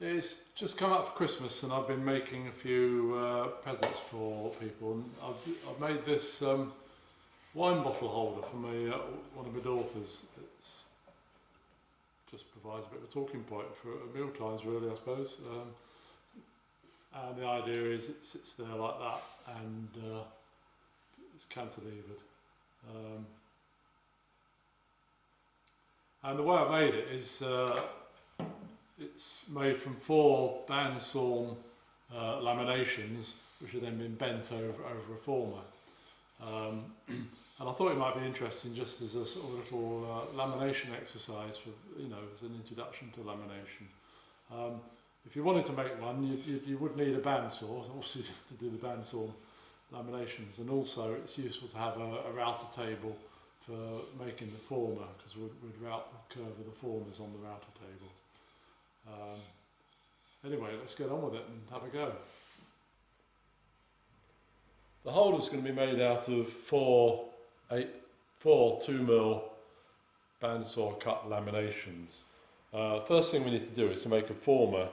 It's just come up for Christmas and I've been making a few presents for people, and I've made this wine bottle holder for one of my daughters. It's just provides a bit of a talking point for meal times really, I suppose. And the idea is it sits there like that, and it's cantilevered. And the way I made it is it's made from 4 bandsawn laminations, which have then been bent over a former. And I thought it might be interesting just as a sort of little lamination exercise for, as an introduction to lamination. If you wanted to make one, you would need a bandsaw, obviously, to do the bandsawn laminations, and also it's useful to have a router table for making the former, because we'd route the curve of the formers on the router table. Anyway, let's get on with it and have a go. The holder's going to be made out of 4 2mm bandsaw cut laminations. First thing we need to do is to make a former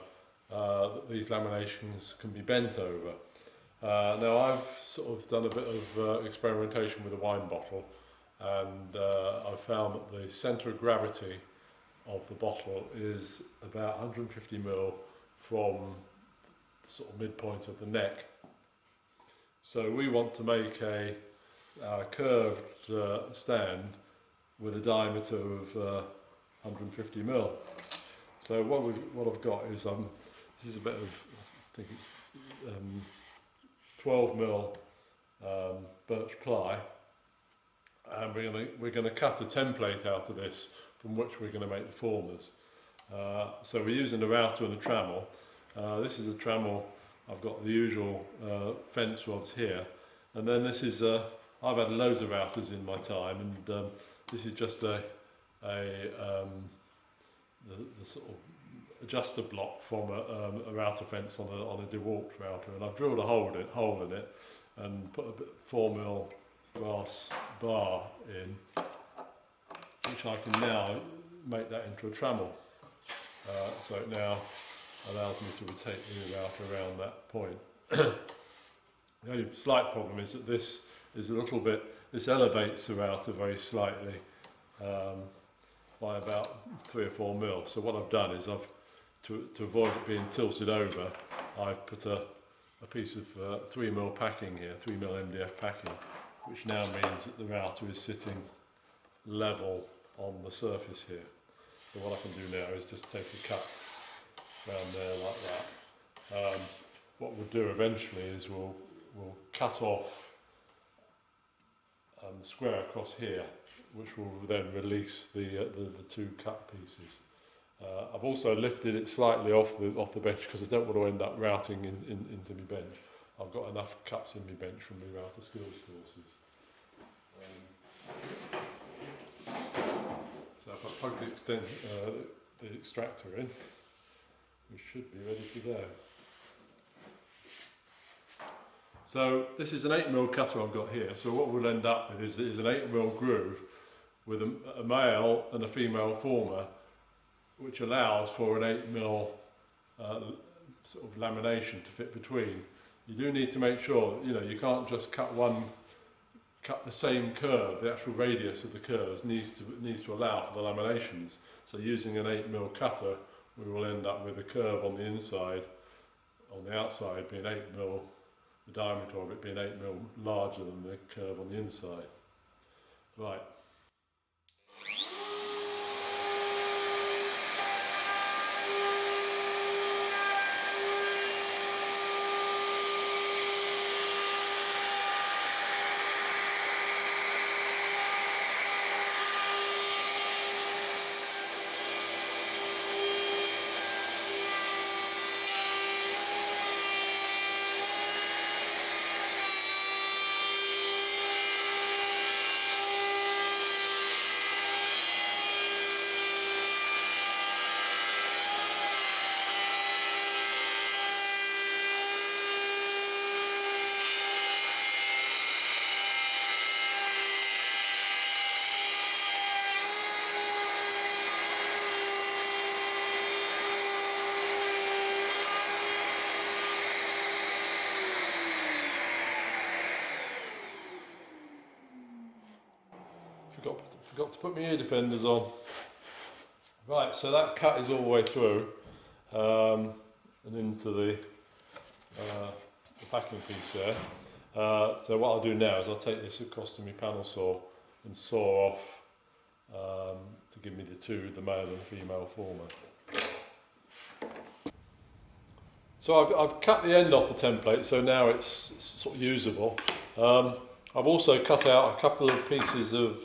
that these laminations can be bent over. Now I've sort of done a bit of experimentation with a wine bottle, and I've found that the centre of gravity of the bottle is about 150mm from the sort of midpoint of the neck. So we want to make a curved stand with a diameter of 150mm. So what I've got is this is a bit of, I think it's 12mm birch ply, and we're going to cut a template out of this from which we're going to make the formers. So we're using the router and the trammel. This is a trammel. I've got the usual fence rods here, and then this is I've had loads of routers in my time, and this is just the sort of adjuster block from a router fence on a DeWalt router, and I've drilled a hole in it and put a bit 4mm brass bar in, which I can now make that into a trammel. So it now allows me to rotate the router around that point. The only slight problem is that this is this elevates the router very slightly by about 3 or 4mm. So what I've done is to avoid it being tilted over, I've put a piece of 3mm packing here, 3mm MDF packing, which now means that the router is sitting level on the surface here. So what I can do now is just take a cut around there like that. What we'll do eventually is we'll cut off the square across here, which will then release the 2 cut pieces. I've also lifted it slightly off the bench because I don't want to end up routing into my bench. I've got enough cuts in my bench from my router skills courses. So if I plug the extractor in, we should be ready to go. So this is an 8mm cutter I've got here. So what we'll end up with is an 8mm groove with a male and a female former, which allows for an 8mm sort of lamination to fit between. You do need to make sure, you can't just cut the same curve. The actual radius of the curves needs to allow for the laminations. So using an 8mm cutter, we will end up with a curve on the inside, on the outside being 8mm, the diameter of it being 8mm larger than the curve on the inside. Right. forgot to put my ear defenders on. Right, so that cut is all the way through and into the packing piece there. So what I'll do now is I'll take this across to my panel saw and saw off to give me the male and female former. So I've cut the end off the template, so now it's sort of usable. I've also cut out a couple of pieces of,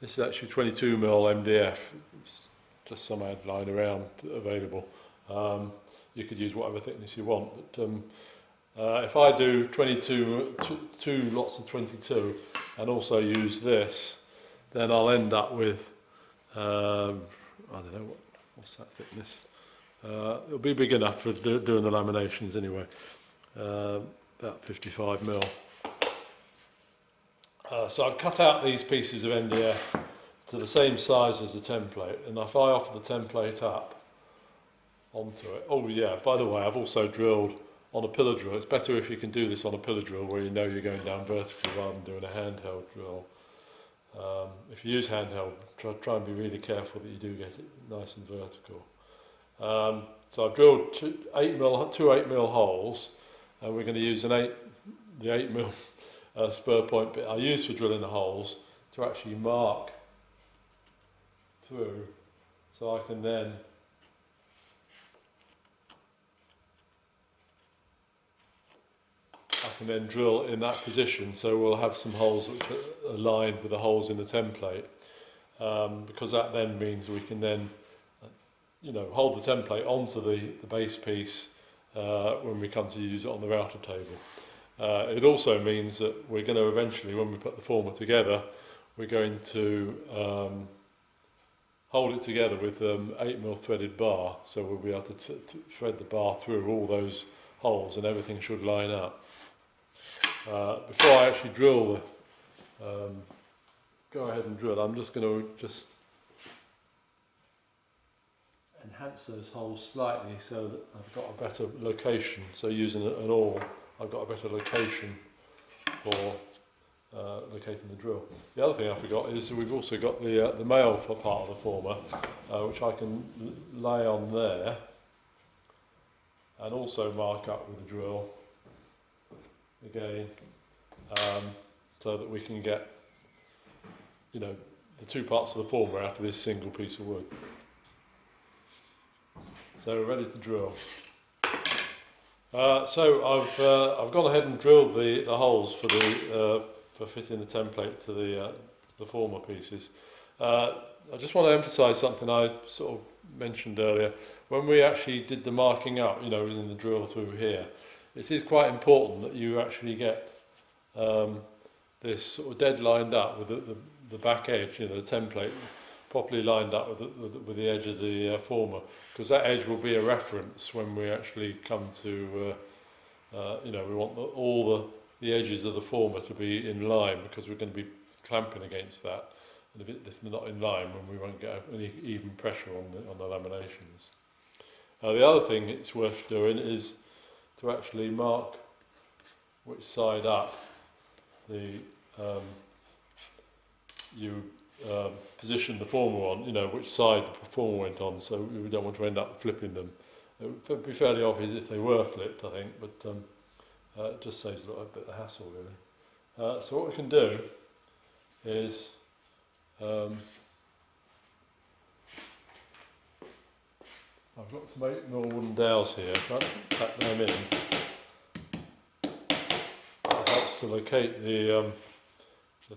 this is actually 22mm MDF, it's just some ad lying around available. You could use whatever thickness you want, but if I do two lots of 22 and also use this, then I'll end up with, I don't know, what's that thickness? It'll be big enough for doing the laminations anyway, about 55mm. So I've cut out these pieces of MDF to the same size as the template, and if I offer the template up onto it, oh yeah, by the way, I've also drilled on a pillar drill. It's better if you can do this on a pillar drill where you know you're going down vertically rather than doing a handheld drill. If you use handheld, try and be really careful that you do get it nice and vertical. So I've drilled two 8mm holes, and we're going to use the 8mm spur point bit I use for drilling the holes to actually mark through, so I can then drill in that position. So we'll have some holes which are aligned with the holes in the template, because that then means we can then hold the template onto the base piece when we come to use it on the router table. It also means that we're going to eventually, when we put the former together, we're going to hold it together with 8mm threaded bar, so we'll be able to thread the bar through all those holes and everything should line up. Before I actually drill go ahead and drill, I'm just going to enhance those holes slightly so that I've got a better location. So using an awl, I've got a better location for locating the drill. The other thing I forgot is we've also got the male for part of the former, which I can lay on there and also mark up with the drill again, so that we can get the two parts of the former out of this single piece of wood. So we're ready to drill. So I've gone ahead and drilled the holes for fitting the template to the former pieces. I just want to emphasise something I sort of mentioned earlier. When we actually did the marking up, in the drill through here, it is quite important that you actually get this sort of dead lined up with the back edge, the template properly lined up with the edge of the former, because that edge will be a reference when we actually come to, we want all the edges of the former to be in line, because we're going to be clamping against that, and if they're not in line, then we won't get any even pressure on the laminations. The other thing it's worth doing is to actually mark which side up you position the former on, which side the former went on, so we don't want to end up flipping them. It would be fairly obvious if they were flipped, I think, but it just saves a little bit of hassle, really. So what we can do is I've got some 8mm wooden dowels here. If I tuck them in, it helps to locate the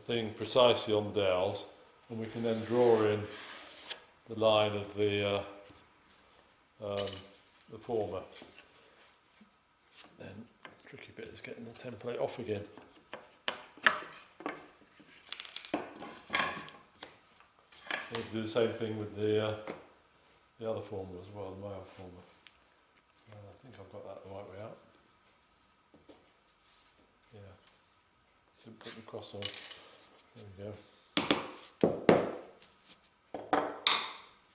thing precisely on the dowels, and we can then draw in the line of the former. Then the tricky bit is getting the template off again. We'll do the same thing with the other former as well, the male former. I think I've got that the right way out. Yeah. Should put the cross on. There we go.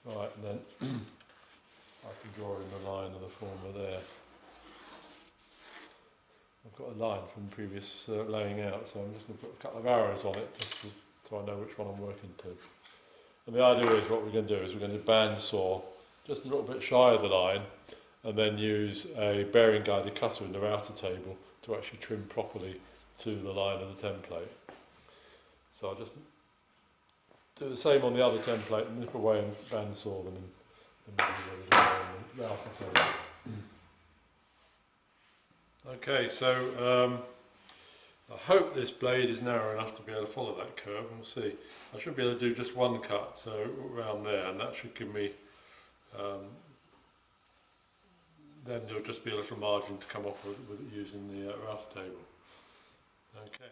Right, and then I can draw in the line of the former there. I've got a line from previous laying out, so I'm just going to put a couple of arrows on it just to so I know which one I'm working to. And the idea is what we're going to do is we're going to bandsaw just a little bit shy of the line, and then use a bearing guided cutter in the router table to actually trim properly to the line of the template. So I'll just do the same on the other template and nip away and bandsaw them in the middle of the router table. Okay, so I hope this blade is narrow enough to be able to follow that curve. We'll see. I should be able to do just one cut, so around there, and that should give me, then there'll just be a little margin to come off with using the router table. Okay.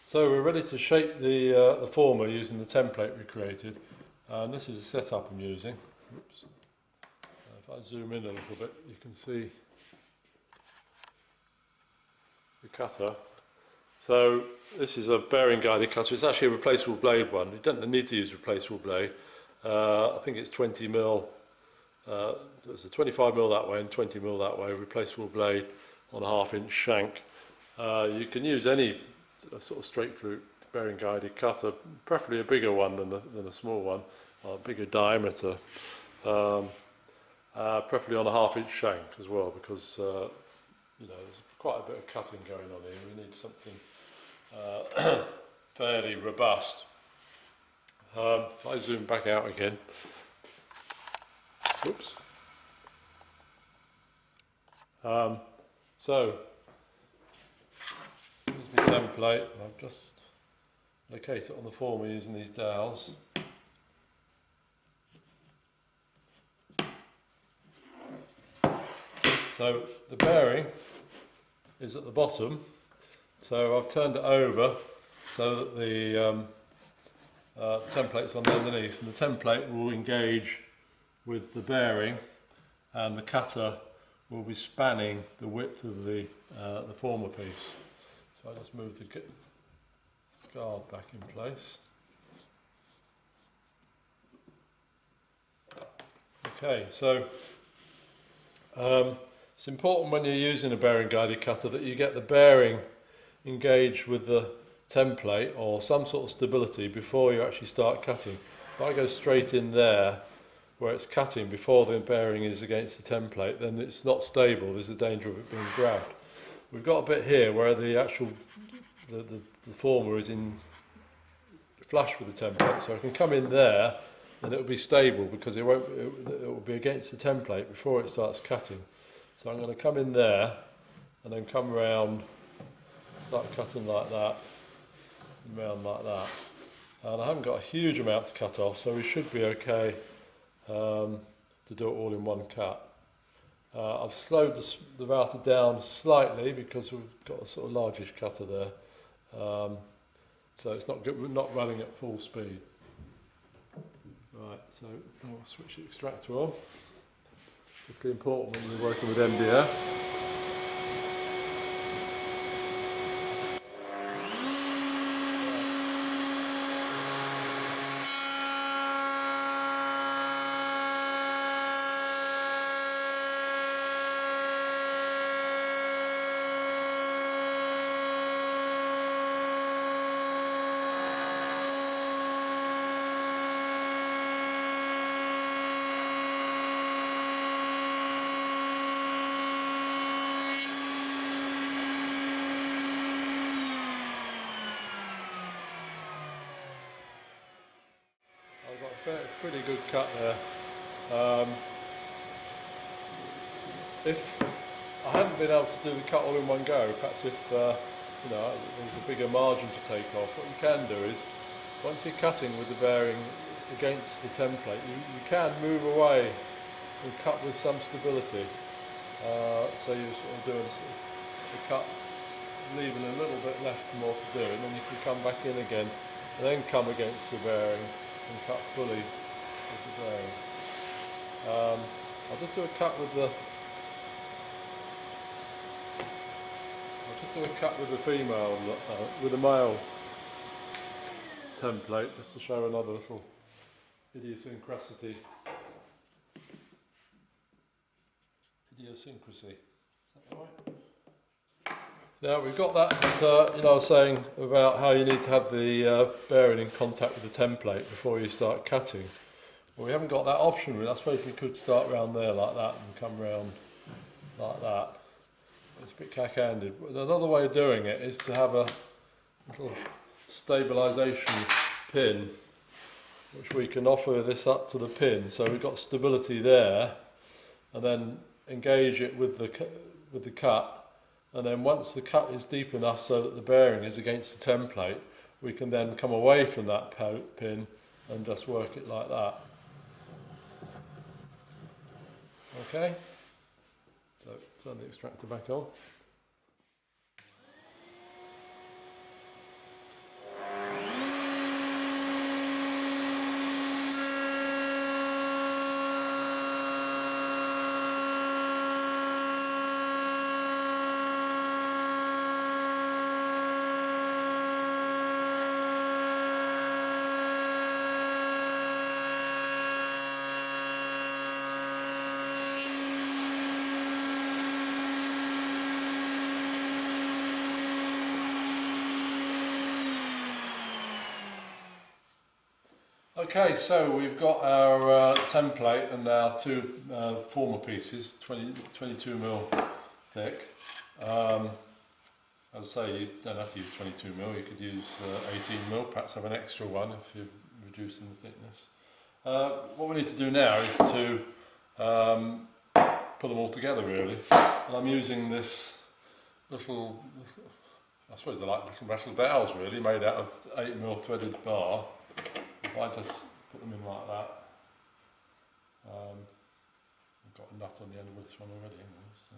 So we're ready to shape the former using the template we created, and this is the setup I'm using. Oops. If I zoom in a little bit, you can see the cutter. So this is a bearing guided cutter. It's actually a replaceable blade one. You don't need to use a replaceable blade. I think it's 20mm. There's a 25mm that way and 20mm that way. Replaceable blade on a 1/2 inch shank. You can use any sort of straight through bearing guided cutter, preferably a bigger one than a small one, or a bigger diameter. Preferably on a 1/2 inch shank as well, because you know, there's quite a bit of cutting going on here. We need something fairly robust. If I zoom back out again, whoops. So here's my template. I've just located it on the former using these dowels. So the bearing is at the bottom, so I've turned it over so that the template's on underneath, and the template will engage with the bearing, and the cutter will be spanning the width of the former piece. So I just move the guard back in place. Okay, so it's important when you're using a bearing guided cutter that you get the bearing engaged with the template or some sort of stability before you actually start cutting. If I go straight in there where it's cutting before the bearing is against the template, then it's not stable. There's a danger of it being grabbed. We've got a bit here where the actual the former is in flush with the template, so I can come in there and it will be stable because it will be against the template before it starts cutting. So I'm going to come in there and then come round, start cutting like that, and round like that. And I haven't got a huge amount to cut off, so we should be okay to do it all in one cut. I've slowed the router down slightly because we've got a sort of largish cutter there, so it's not good, we're not running at full speed. Right, so I'll switch the extractor on. Particularly important when you're working with MDF. pretty good cut there. Um, if I hadn't been able to do the cut all in one go, perhaps if you know, there's a bigger margin to take off, what you can do is, once you're cutting with the bearing against the template, you can move away and cut with some stability. So you're sort of doing the cut, leaving a little bit left more to do, and then you can come back in again and then come against the bearing and cut fully with the bearing. I'll just do a cut with the female, with the male template, just to show another little idiosyncrasy. Is that right? Now we've got that, you know, I was saying about how you need to have the bearing in contact with the template before you start cutting. Well, we haven't got that option really. I suppose we could start round there like that and come round like that. It's a bit cack-handed. But another way of doing it is to have a little stabilisation pin, which we can offer this up to the pin, so we've got stability there, and then engage it with the cut, and then once the cut is deep enough so that the bearing is against the template, we can then come away from that pin and just work it like that. Okay, so turn the extractor back on. Okay, so we've got our template and our two former pieces, 22mm thick. As I say, you don't have to use 22mm, you could use 18mm, perhaps have an extra one if you're reducing the thickness. What we need to do now is to put them all together really. And I'm using this little, I suppose they're like little metal dowels really, made out of 8mm threaded bar. If I just put them in like that, I've got a nut on the end of this one already, so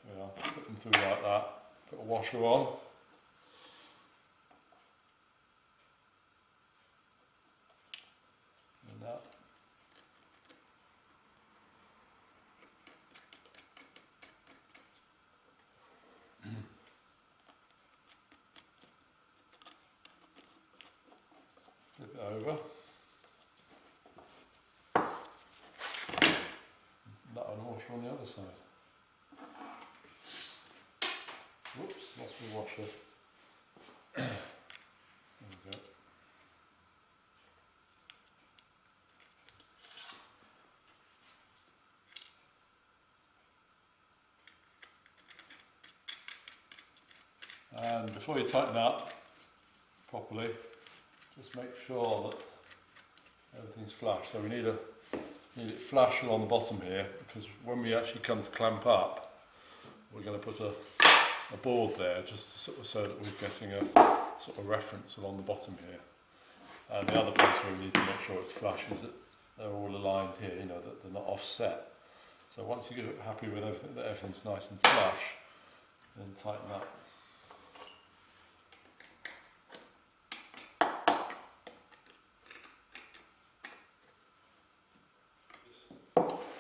there we are. Put them through like that, put a washer on, and that. Flip it over. That and a washer on the other side. Whoops, lost my washer. There we go. And before you tighten up properly, just make sure that everything's flush. So we need it flush along the bottom here, because when we actually come to clamp up, we're going to put a board there just to sort of, so that we're getting a sort of reference along the bottom here. And the other place where we need to make sure it's flush is that they're all aligned here, you know, that they're not offset. So once you get happy with everything, that everything's nice and flush, then tighten up.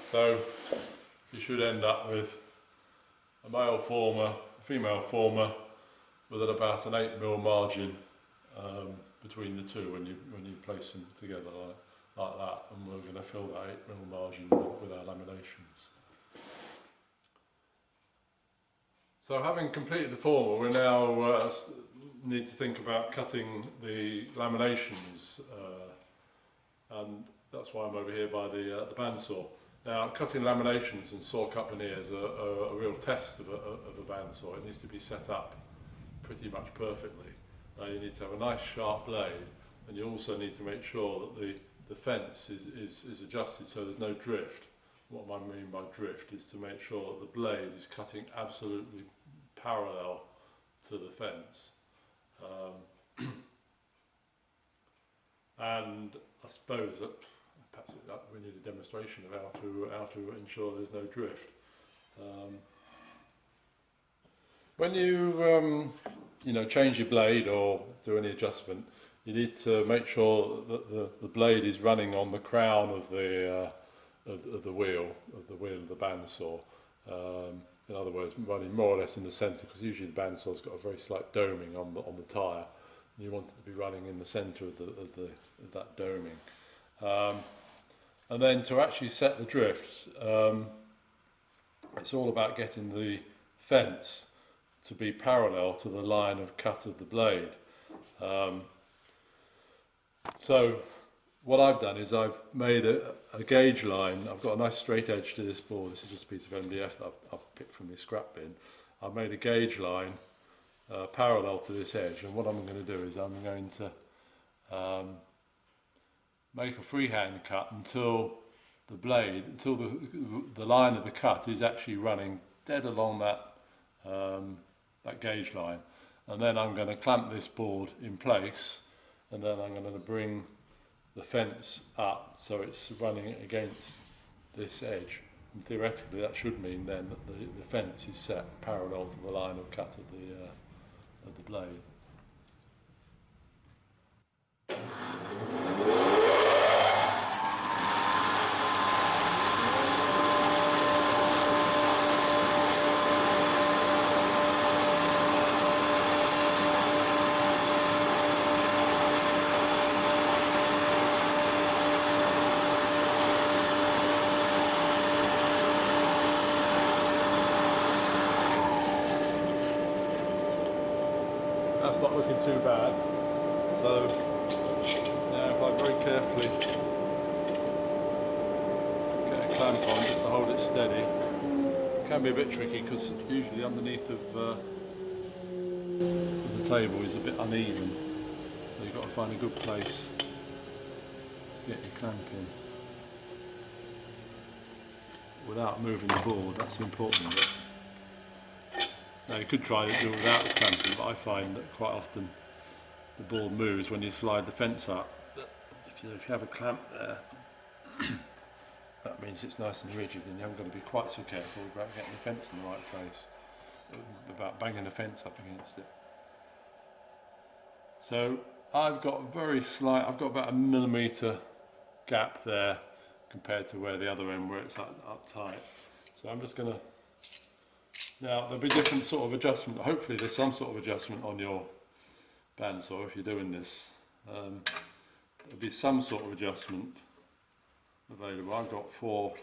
So you should end up with a male former, a female former, with about an 8mm margin between the two when you place them together like that, and we're going to fill that 8mm margin with our laminations. So having completed the former, we now need to think about cutting the laminations, and that's why I'm over here by the bandsaw. Now, cutting laminations and saw cut veneers are a real test of a bandsaw. It needs to be set up pretty much perfectly. You need to have a nice sharp blade, and you also need to make sure that the the fence is adjusted so there's no drift. What I mean by drift is to make sure that the blade is cutting absolutely parallel to the fence. And I suppose that perhaps we need a demonstration of how to ensure there's no drift. When you change your blade or do any adjustment, you need to make sure that the blade is running on the crown of the wheel of the bandsaw. In other words, running more or less in the centre, because usually the bandsaw's got a very slight doming on the tyre. You want it to be running in the centre of that doming. And then to actually set the drift, it's all about getting the fence to be parallel to the line of cut of the blade. So what I've done is I've made a gauge line. I've got a nice straight edge to this board. This is just a piece of MDF that I've picked from this scrap bin. I've made a gauge line parallel to this edge, and what I'm going to do is I'm going to make a freehand cut until the line of the cut is actually running dead along that gauge line, and then I'm going to clamp this board in place, and then I'm going to bring the fence up so it's running against this edge. And theoretically that should mean then that the fence is set parallel to the line of cut of the blade. That's not looking too bad. So now if I very carefully get a clamp on just to hold it steady, it can be a bit tricky because usually underneath of the table is a bit uneven. So you've got to find a good place to get your clamp in without moving the board. That's the important bit. Now you could try to do it without the clamping, but I find that quite often the board moves when you slide the fence up. If you have a clamp there, that means it's nice and rigid, and you haven't got to be quite so careful about getting the fence in the right place, about banging the fence up against it. So I've got I've got about a millimetre gap there compared to where the other end where it's up tight. So I'm just going to. Now there'll be different sort of adjustment. Hopefully there's some sort of adjustment on your bandsaw if you're doing this. There'll be some sort of adjustment available. I've got 4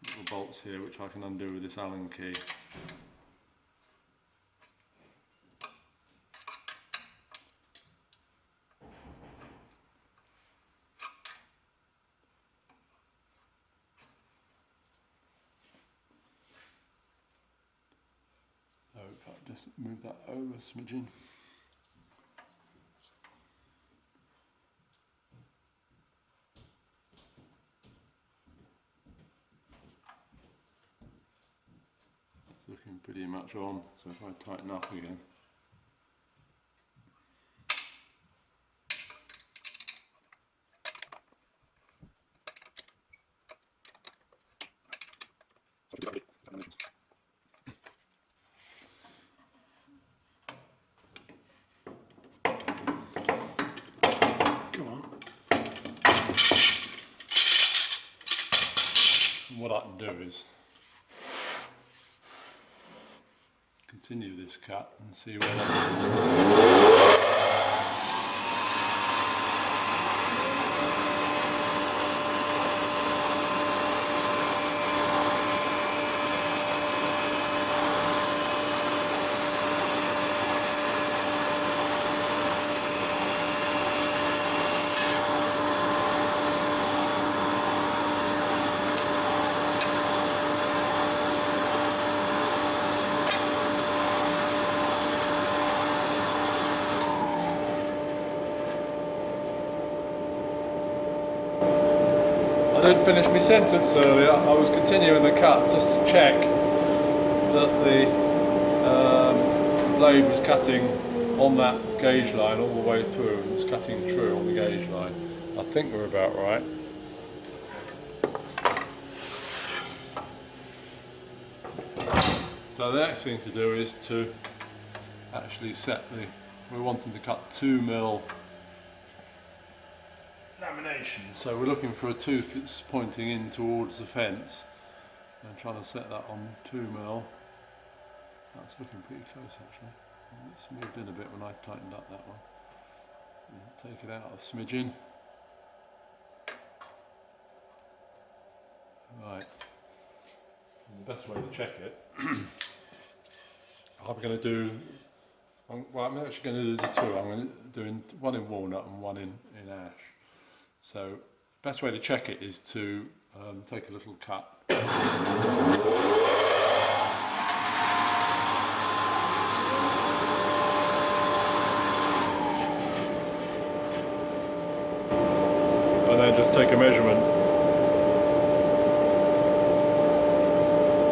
little bolts here which I can undo with this Allen key. So if I just move that over a smidgen. It's looking pretty much on, so if I tighten up again. What I can do is continue this cut and see where I didn't finish my sentence earlier. I was continuing the cut just to check that the blade was cutting on that gauge line all the way through, and it's cutting true on the gauge line. I think we're about right. So the next thing to do is to actually set we're wanting to cut 2mm laminations. So we're looking for a tooth that's pointing in towards the fence. I'm trying to set that on 2mm. That's looking pretty close actually. It's moved in a bit when I tightened up that one. Take it out a smidgen. Right. And the best way to check it, I'm going to do, well, I'm actually going to do the two. I'm going to do one in walnut and one in ash. So the best way to check it is to take a little cut. And then just take a measurement.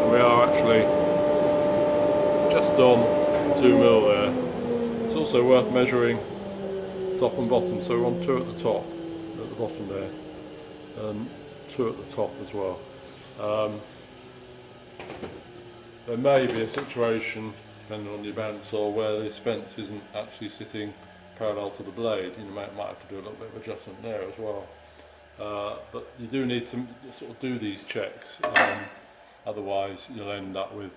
And we are actually just on 2mm there. It's also worth measuring top and bottom, so we're on 2 at the top, at the bottom there, and 2 at the top as well. There may be a situation, depending on your bandsaw, where this fence isn't actually sitting parallel to the blade. You might have to do a little bit of adjustment there as well. But you do need to sort of do these checks, otherwise you'll end up with,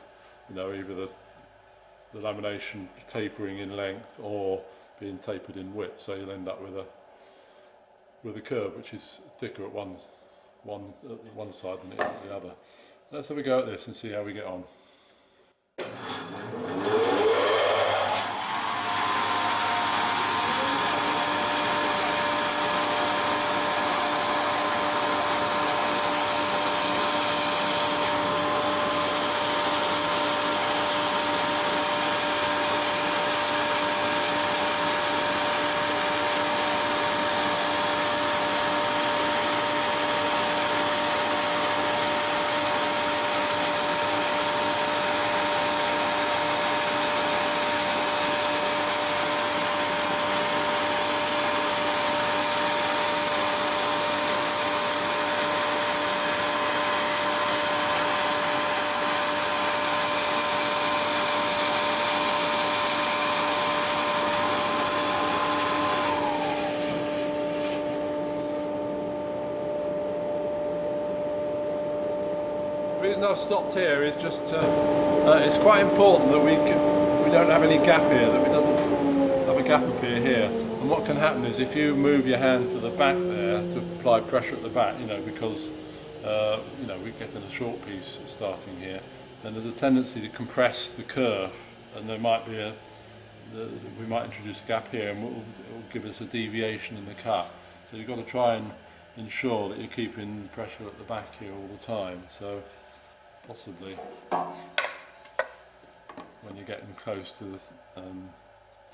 you know, either the lamination tapering in length or being tapered in width, so you'll end up with a curve which is thicker at one side than it is at the other. Let's have a go at this and see how we get on. The reason I've stopped here is just it's quite important that we don't have any gap here, that we don't have a gap appear here. And what can happen is if you move your hand to the back there to apply pressure at the back, you know, because you know, we're getting a short piece starting here, then there's a tendency to compress the kerf, and there might be we might introduce a gap here, and it will give us a deviation in the cut. So you've got to try and ensure that you're keeping pressure at the back here all the time. So possibly when you're getting close to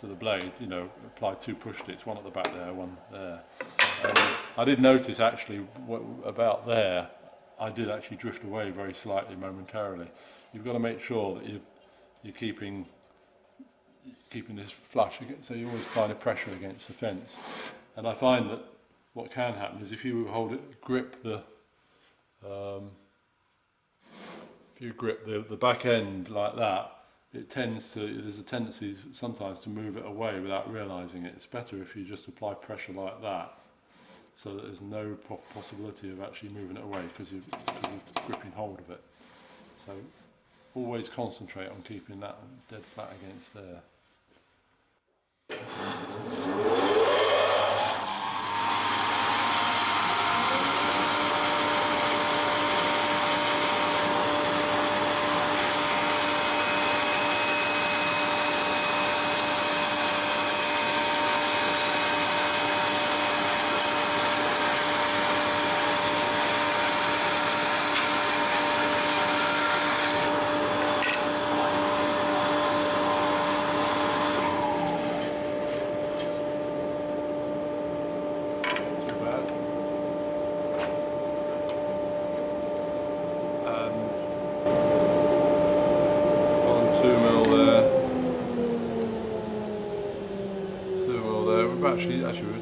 the blade, you know, apply 2 push sticks, one at the back there, one there. I did notice actually about there, I did actually drift away very slightly momentarily. You've got to make sure that you're keeping this flush, so you always apply the pressure against the fence. And I find that what can happen is if you grip the back end like that, there's a tendency sometimes to move it away without realising it. It's better if you just apply pressure like that, so that there's no possibility of actually moving it away because you're gripping hold of it. So always concentrate on keeping that dead flat against there.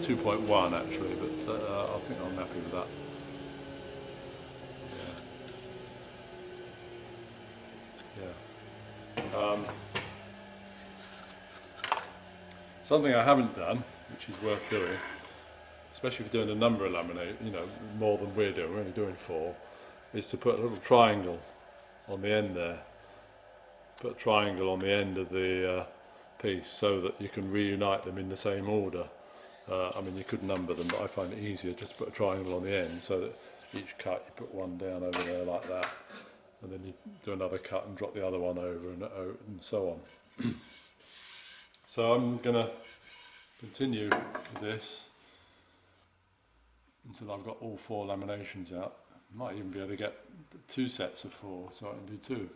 2.1 actually, but I think I'm happy with that. Yeah. Something I haven't done, which is worth doing, especially if you're doing a number of laminate, more than we're doing, we're only doing 4, is to put a little triangle on the end there. Put a triangle on the end of the piece so that you can reunite them in the same order. I mean, you could number them, but I find it easier just to put a triangle on the end so that each cut you put one down over there like that, and then you do another cut and drop the other one over, and so on. So I'm going to continue with this until I've got all 4 laminations out. Might even be able to get 2 sets of 4, so I can do 2.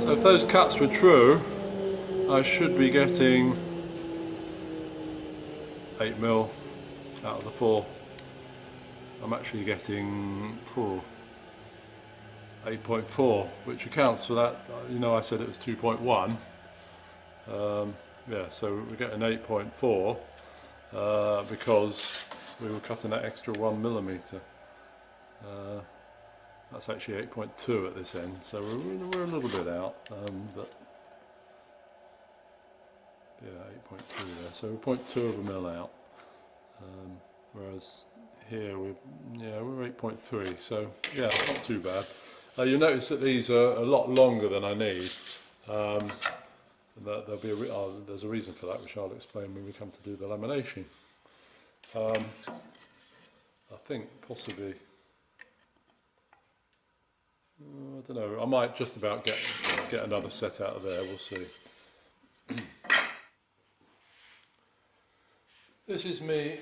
So if those cuts were true, I should be getting 8mm out of the 4. I'm actually getting 8.4, which accounts for that. I said it was 2.1. Yeah, so we're getting 8.4 because we were cutting that extra 1mm. That's actually 8.2 at this end, so we're a little bit out, but yeah, 8.2 there. So we're 0.2 of a mil out, whereas here we're 8.3. So yeah, not too bad. You'll notice that these are a lot longer than I need. There'll be there's a reason for that, which I'll explain when we come to do the lamination. I think possibly. I don't know, I might just about get another set out of there, we'll see. This is me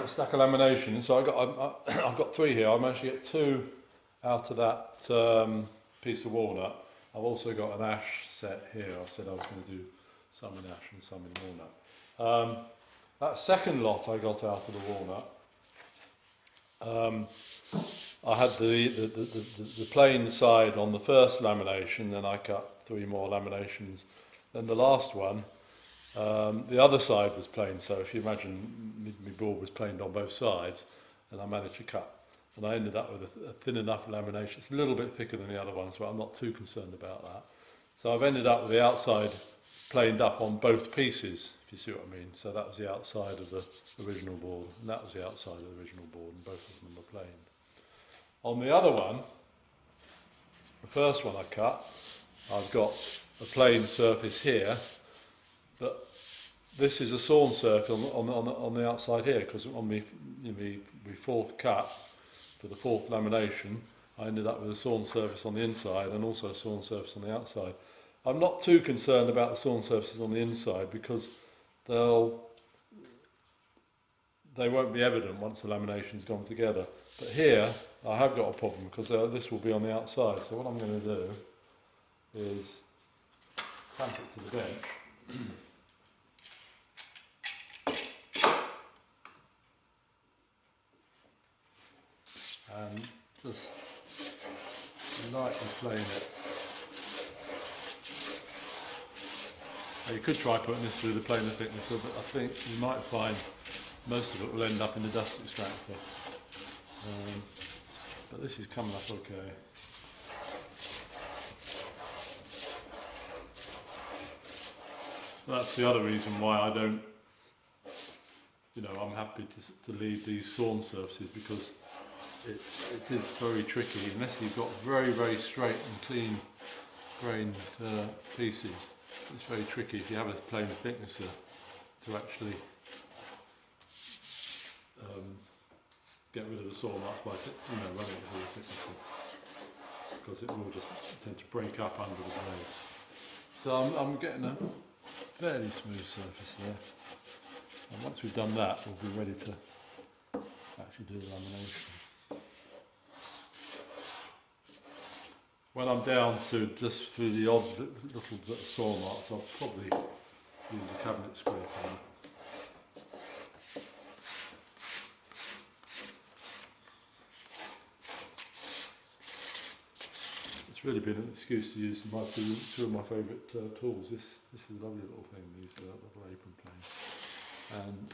stack of laminations, so I've got 3 here. I managed to get 2 out of that piece of walnut. I've also got an ash set here. I said I was going to do some in ash and some in walnut. That second lot I got out of the walnut, I had the plain side on the first lamination, then I cut 3 more laminations. Then the last one, the other side was plain, so if you imagine my board was planed on both sides, and I managed to cut. And I ended up with a thin enough lamination. It's a little bit thicker than the other ones, but I'm not too concerned about that. So I've ended up with the outside planed up on both pieces, if you see what I mean. So that was the outside of the original board, and that was the outside of the original board, and both of them were planed. On the other one, the first one I cut, I've got a plain surface here, but this is a sawn surface on the outside here, because on my 4th cut, for the 4th lamination, I ended up with a sawn surface on the inside and also a sawn surface on the outside. I'm not too concerned about the sawn surfaces on the inside because they won't be evident once the lamination's gone together. But here, I have got a problem because this will be on the outside. So what I'm going to do is clamp it to the bench. And just lightly plane it. Now you could try putting this through the planer thicknesser, but I think you might find most of it will end up in the dust extractor. But this is coming up okay. That's the other reason why I don't, I'm happy to leave these sawn surfaces, because it is very tricky unless you've got very, very straight and clean grained pieces. It's very tricky if you have a planer thicknesser to actually get rid of the saw marks by running it through the thicknesser, because it will just tend to break up under the blade. So I'm getting a fairly smooth surface there. And once we've done that, we'll be ready to actually do the lamination. When I'm down to just for the odd little saw marks, I'll probably use a cabinet scraper. It's really been an excuse to use two of my favourite tools. This is a lovely little thing, these little apron planes. And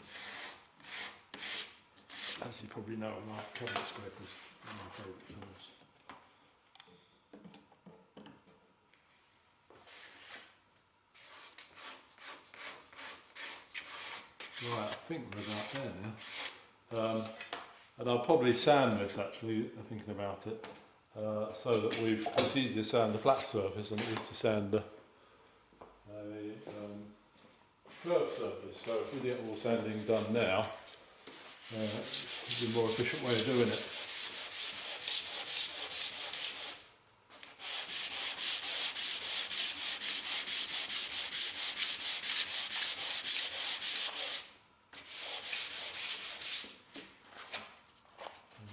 as you probably know, my cabinet scrapers are my favourite tools. Right, I think we're about there now. And I'll probably sand this actually, thinking about it, so that it's easier to sand a flat surface than it is to sand a curved surface. So if we get all sanding done now, it's a more efficient way of doing it.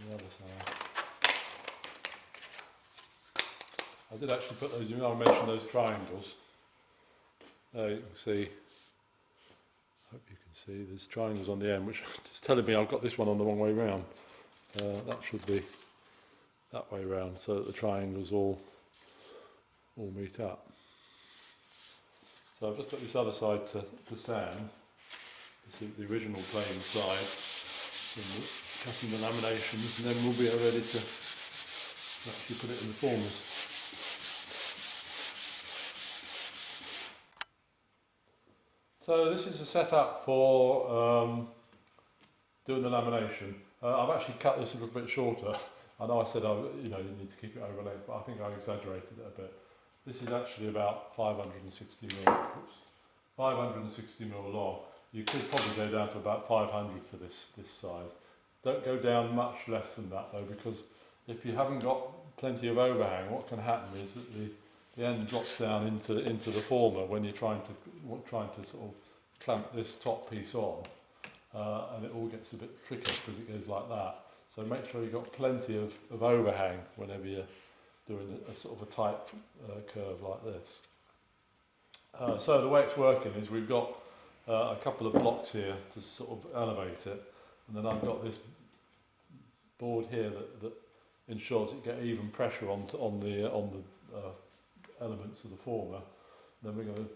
The other side. I did actually put those, I mentioned those triangles. There you can see, hope you can see, there's triangles on the end which is telling me I've got this one on the wrong way round. That should be that way round so that the triangles all meet up. So I've just got this other side to sand. This is the original plain side. Cutting the laminations, and then we'll be ready to actually put it in the formers. So this is a setup for doing the lamination. I've actually cut this a little bit shorter. I know I said you need to keep it over length, but I think I exaggerated it a bit. This is actually about 560 mil long. You could probably go down to about 500 for this size. Don't go down much less than that though, because if you haven't got plenty of overhang, what can happen is that the end drops down into the former when you're trying to sort of clamp this top piece on, and it all gets a bit tricky because it goes like that. So make sure you've got plenty of overhang whenever you're doing a sort of a tight curve like this. So the way it's working is we've got a couple of blocks here to sort of elevate it. And then I've got this board here that ensures it get even pressure on the elements of the former. And then we're going to,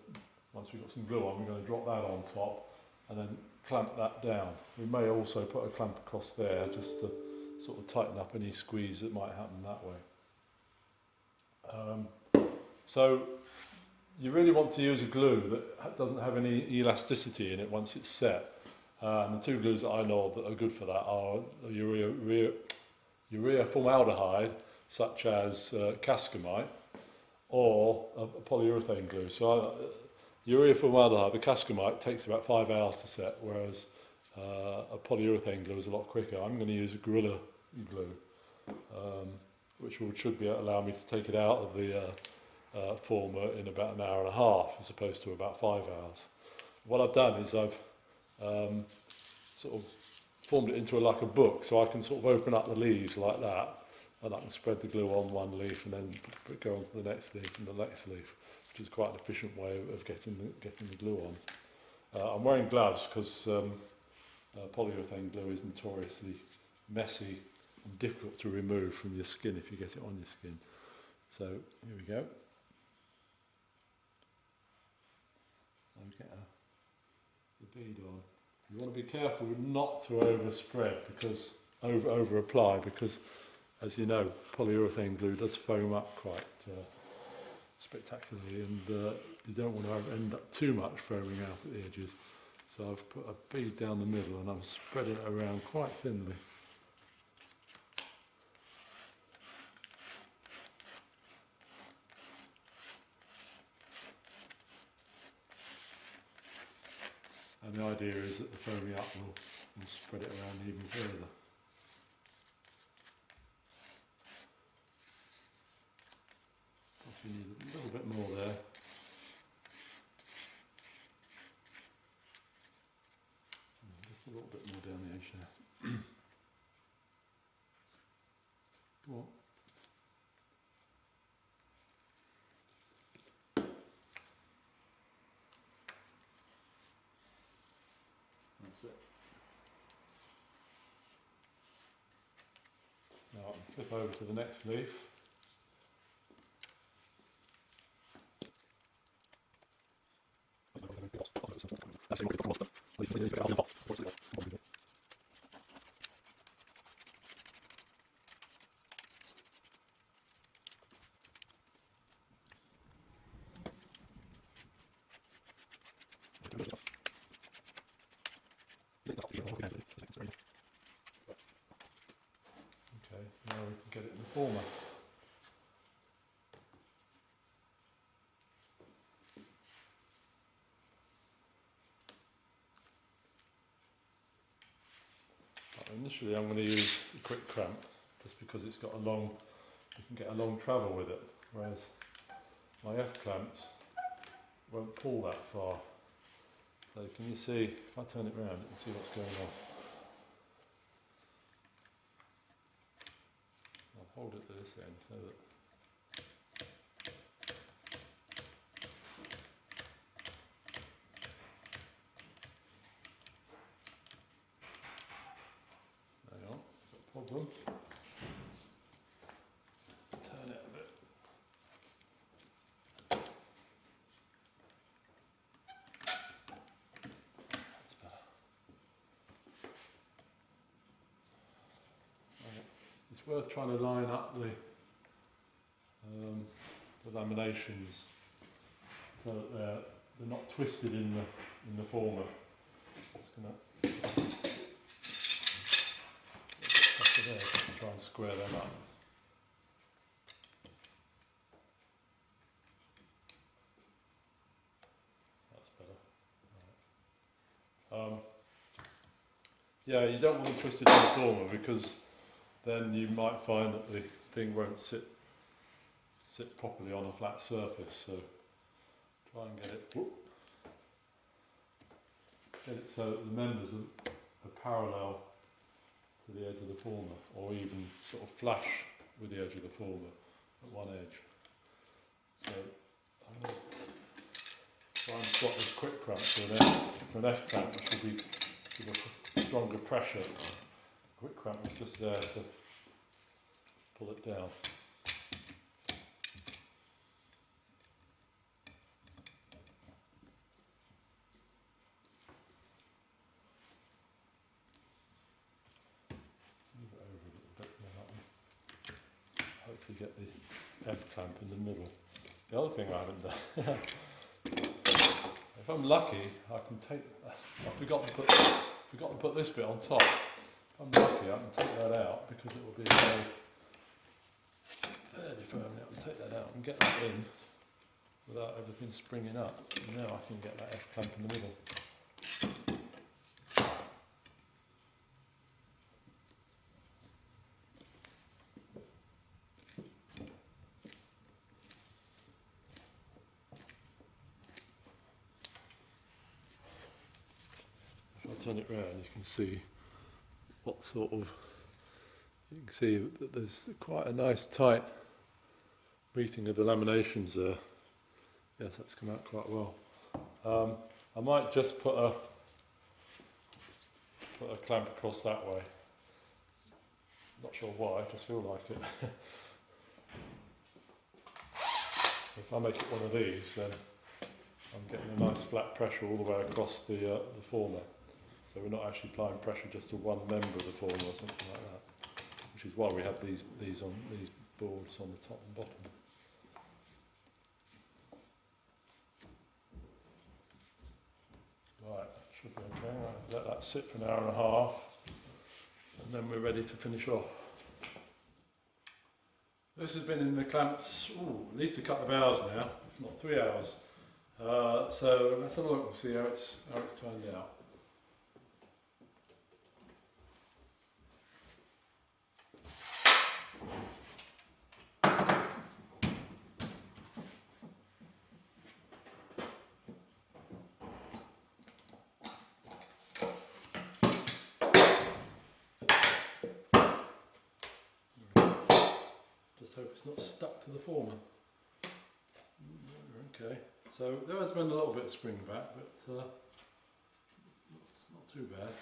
once we've got some glue on, we're going to drop that on top and then clamp that down. We may also put a clamp across there just to sort of tighten up any squeeze that might happen that way. So you really want to use a glue that doesn't have any elasticity in it once it's set. And the two glues that I know of that are good for that are urea formaldehyde, such as cascamite, or a polyurethane glue. So urea formaldehyde, the cascamite, takes about 5 hours to set, whereas a polyurethane glue is a lot quicker. I'm going to use a Gorilla glue, which should allow me to take it out of the former in about an hour and a half, as opposed to about 5 hours. What I've done is I've sort of formed it into like a book, so I can sort of open up the leaves like that, and I can spread the glue on one leaf and then go on to the next leaf and the next leaf, which is quite an efficient way of getting the glue on. I'm wearing gloves because polyurethane glue is notoriously messy and difficult to remove from your skin if you get it on your skin. So here we go. So get the bead on. You want to be careful not to overspread, because over apply, because as you know, polyurethane glue does foam up quite spectacularly, and you don't want to end up too much foaming out at the edges. So I've put a bead down the middle and I'm spreading it around quite thinly. And the idea is that the foaming up will spread it around even further. You need a little bit more there. a little bit more down the edge there. Come on. That's it. Now I can flip over to the next leaf. Okay, now we can get it in the former. Initially I'm going to use the quick clamp just because it's got a long, you can get a long travel with it, whereas my F clamps won't pull that far. So can you see, if I turn it around, you can see what's going on. I'll hold it to this end so that problem. Turn it a bit. That's better. Okay. It's worth trying to line up the laminations so that they're not twisted in the former. It's going to there, and try and square them up. That's better. Right. Yeah, you don't want to twist it in the former because then you might find that the thing won't sit properly on a flat surface. So try and get it so that the members are parallel to the edge of the former, or even sort of flush with the edge of the former at one edge. So I'm going to try and swap this quick clamp for an F clamp, which will give a stronger pressure. The quick clamp is just there to pull it down. Hopefully get the F clamp in the middle. The other thing I haven't done, if I'm lucky, I can take. I forgot to put this bit on top. If I'm lucky, I can take that out because it will be fairly firm. I can take that out and get that in without everything springing up. And now I can get that F clamp in the middle. Turn it round, you can see what sort of, you can see that there's quite a nice tight meeting of the laminations there. Yes, that's come out quite well. I might just put a clamp across that way. Not sure why, I just feel like it. If I make it one of these, then I'm getting a nice flat pressure all the way across the former. So we're not actually applying pressure just to one member of the former or something like that, which is why we have these boards on the top and bottom. Right, that should be okay. I'll let that sit for an hour and a half, and then we're ready to finish off. This has been in the clamps at least a couple of hours now, if not 3 hours. So let's have a look and see how it's turned out. hope it's not stuck to the former. Okay, so there has been a little bit of spring back, but it's not too bad.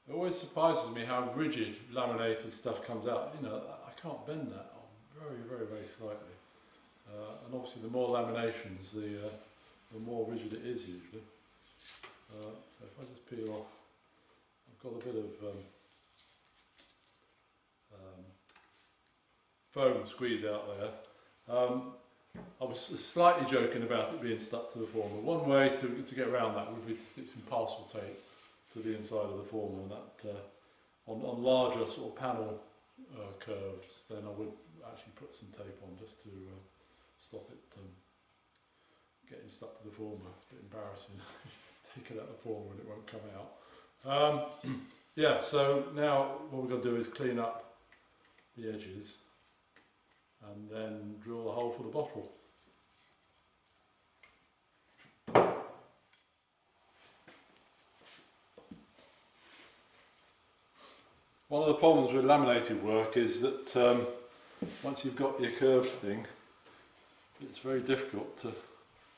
It always surprises me how rigid laminated stuff comes out. You know, I can't bend that very, very, very slightly. And obviously the more laminations, the more rigid it is usually. So if I just peel off, I've got a bit of foam squeeze out there. I was slightly joking about it being stuck to the former. One way to get around that would be to stick some parcel tape to the inside of the former, and that on larger sort of panel curves, then I would actually put some tape on just to stop it getting stuck to the former. It's a bit embarrassing. Take it out of the former and it won't come out. Yeah, so now what we're going to do is clean up the edges and then drill a hole for the bottle. One of the problems with laminated work is that once you've got your curved thing, it's very difficult to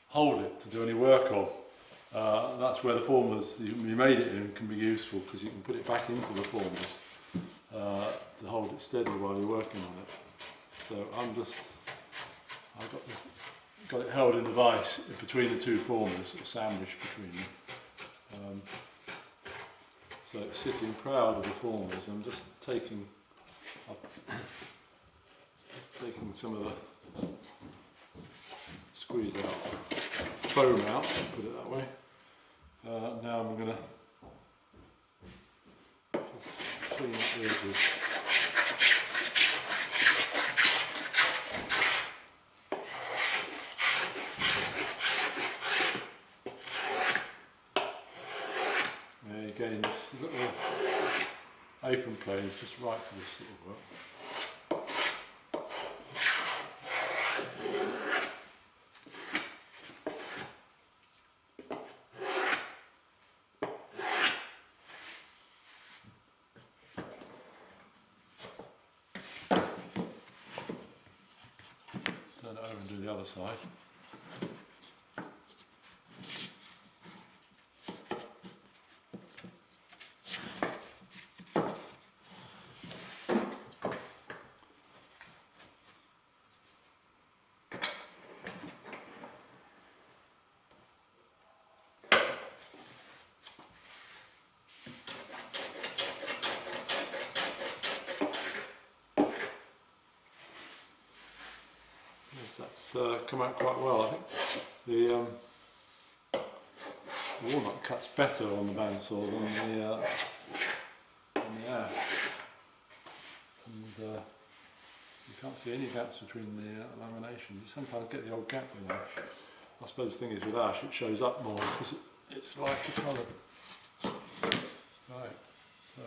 hold it to do any work on. That's where the formers you made it in can be useful, because you can put it back into the formers to hold it steady while you're working on it. So I've got it held in the vise between the two formers, sort of sandwiched between them. So it's sitting proud of the formers. I'm just taking some of the squeeze out, foam out, put it that way. Now I'm going to just clean up the edges. Again, this little apron plane is just right for this sort of work. Turn it over and do the other side. That's come out quite well. I think the walnut cuts better on the bandsaw than the ash, and you can't see any gaps between the laminations. You sometimes get the odd gap with ash. I suppose the thing is with ash it shows up more because it's lighter coloured. Right, so.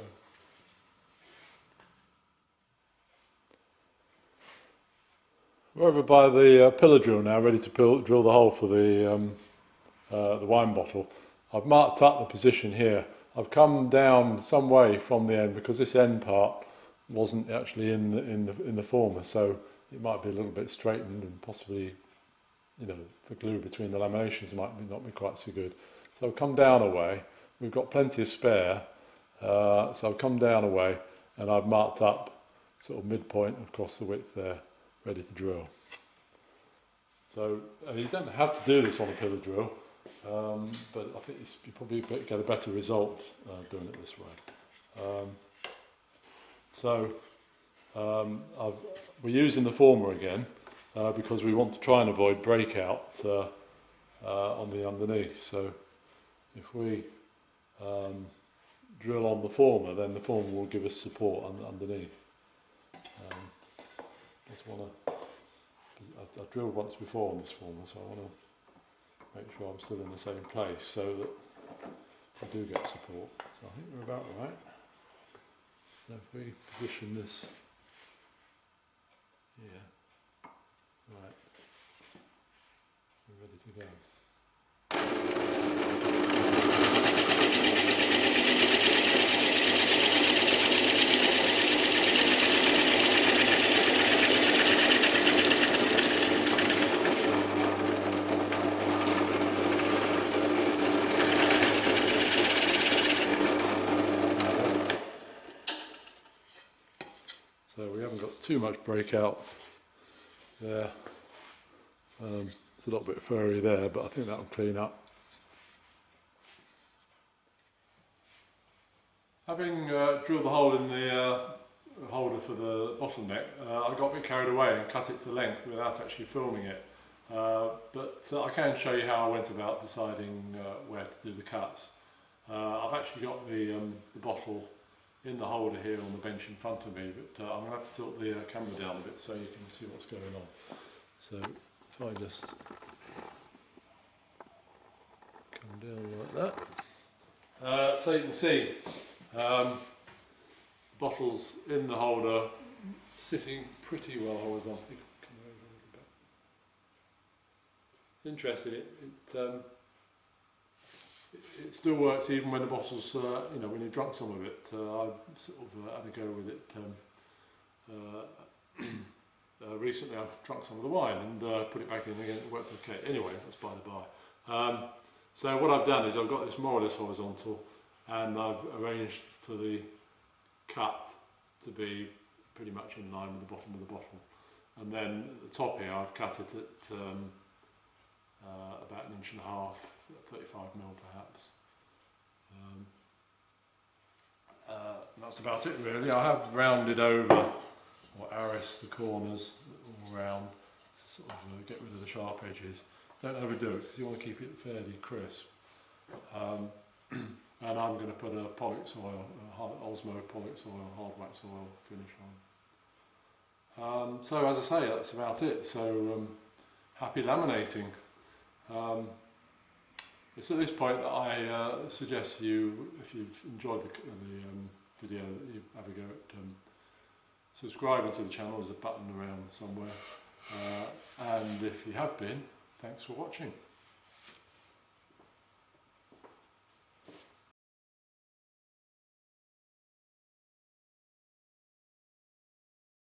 We're over by the pillar drill now, ready to drill the hole for the wine bottle. I've marked up the position here. I've come down some way from the end because this end part wasn't actually in the former, so it might be a little bit straightened and possibly, you know, the glue between the laminations might not be quite so good. So I've come down a way. We've got plenty of spare, so I've come down a way and I've marked up sort of midpoint across the width there, ready to drill. So you don't have to do this on a pillar drill, but I think you probably get a better result doing it this way. We're using the former again because we want to try and avoid breakout on the underneath. So if we drill on the former, then the former will give us support underneath. I've drilled once before on this former, so I want to make sure I'm still in the same place so that I do get support. So I think we're about right. So if we position this here, right, we're ready to go. too much breakout there. It's a little bit furry there, but I think that'll clean up. Having drilled the hole in the holder for the bottleneck, I got a bit carried away and cut it to length without actually filming it. But I can show you how I went about deciding where to do the cuts. I've actually got the bottle in the holder here on the bench in front of me, but I'm going to have to tilt the camera down a bit so you can see what's going on. So if I just come down like that. So you can see the bottle's in the holder, sitting pretty well horizontally. Come over a little bit. It's interesting. It still works even when the bottle's, when you've drunk some of it. I sort of had a go with it. Recently I've drunk some of the wine and put it back in again. It worked okay. Anyway, that's by the by. So what I've done is I've got this more or less horizontal, and I've arranged for the cut to be pretty much in line with the bottom of the bottle. And then at the top here I've cut it at about 1.5 inches, 35mm perhaps. And that's about it really. I have rounded over, or arris the corners all round to sort of get rid of the sharp edges. Don't overdo it because you want to keep it fairly crisp. And I'm going to put a Pollux oil, Osmo Pollux oil, hard wax oil finish on. So as I say, that's about it. So happy laminating. It's at this point that I suggest you, if you've enjoyed the video, that you have a go at subscribing to the channel. There's a button around somewhere. And if you have been, thanks for watching.